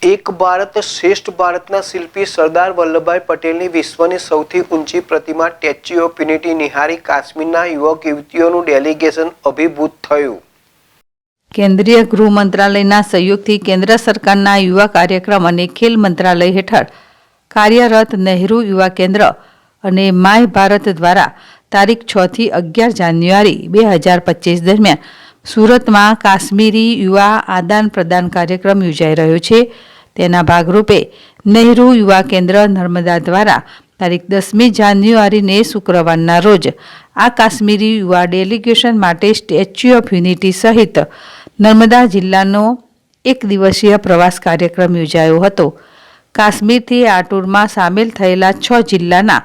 એક ભારત શ્રેષ્ઠ ભારતના શિલ્પી સરદાર વલ્લભભાઈ પટેલની વિશ્વની સૌથી ઊંચી પ્રતિમા સ્ટેચ્યુ ઓફ યુનિટી નિહાળી કાશ્મીરના યુવક યુવતીઓનું ડેલિગેશન અભિભૂત થયું। કેન્દ્રીય ગૃહ મંત્રાલયના સહયોગથી કેન્દ્ર સરકારના યુવા કાર્યક્રમ અને ખેલ મંત્રાલય હેઠળ કાર્યરત નહેરુ યુવા કેન્દ્ર અને માય ભારત દ્વારા તારીખ 6 થી 11 જાન્યુઆરી 2025 દરમિયાન સુરતમાં કાશ્મીરી યુવા આદાન પ્રદાન કાર્યક્રમ યોજાઈ રહ્યો છે। તેના ભાગરૂપે નહેરુ યુવા કેન્દ્ર નર્મદા દ્વારા તારીખ 10મી જાન્યુઆરીને શુક્રવારના રોજ આ કાશ્મીરી યુવા ડેલિગેશન માટે સ્ટેચ્યુ ઓફ યુનિટી સહિત નર્મદા જિલ્લાનો એક દિવસીય પ્રવાસ કાર્યક્રમ યોજાયો હતો। કાશ્મીરથી આ ટૂરમાં સામેલ થયેલા 6 જિલ્લાના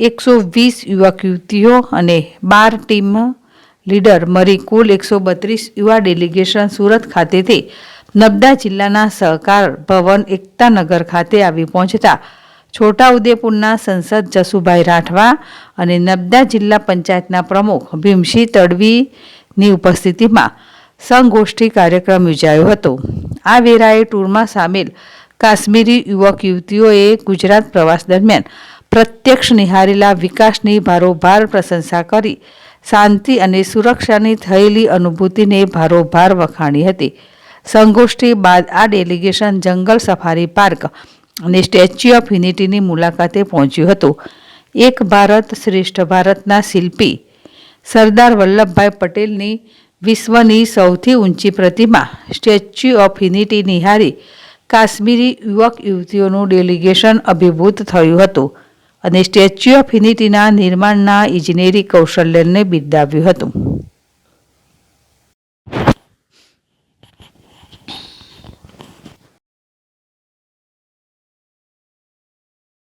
120 યુવક યુવતીઓ અને 12 ટીમ લીડર મળી કુલ 132 યુવા ડેલિગેશન સુરત ખાતેથી નર્મદા જિલ્લાના સહકાર ભવન એકતાનગર ખાતે આવી પહોંચતા છોટાઉદેપુરના સંસદ જસુભાઈ રાઠવા અને નર્મદા જિલ્લા પંચાયતના પ્રમુખ ભીમસિંહ તડવીની ઉપસ્થિતિમાં સંગોષ્ઠી કાર્યક્રમ યોજાયો હતો। આ વેળાએ ટૂરમાં સામેલ કાશ્મીરી યુવક યુવતીઓએ ગુજરાત પ્રવાસ દરમિયાન પ્રત્યક્ષ નિહાળેલા વિકાસની ભારોભાર પ્રશંસા કરી શાંતિ અને સુરક્ષાની થયેલી અનુભૂતિને ભારોભાર વખાણી હતી। સંગોષ્ઠી બાદ આ ડેલિગેશન જંગલ સફારી પાર્ક અને સ્ટેચ્યુ ઓફ યુનિટીની મુલાકાતે પહોંચ્યું હતું। એક ભારત શ્રેષ્ઠ ભારતના શિલ્પી સરદાર વલ્લભભાઈ પટેલની વિશ્વની સૌથી ઊંચી પ્રતિમા સ્ટેચ્યુ ઓફ યુનિટી નિહાળી કાશ્મીરી યુવક યુવતીઓનું ડેલિગેશન અભિભૂત થયું હતું અને સ્ટેચ્યુ ઓફ યુનિટીના નિર્માણના ઇજનેરી કૌશલ્યને બિરદાવ્યું હતું।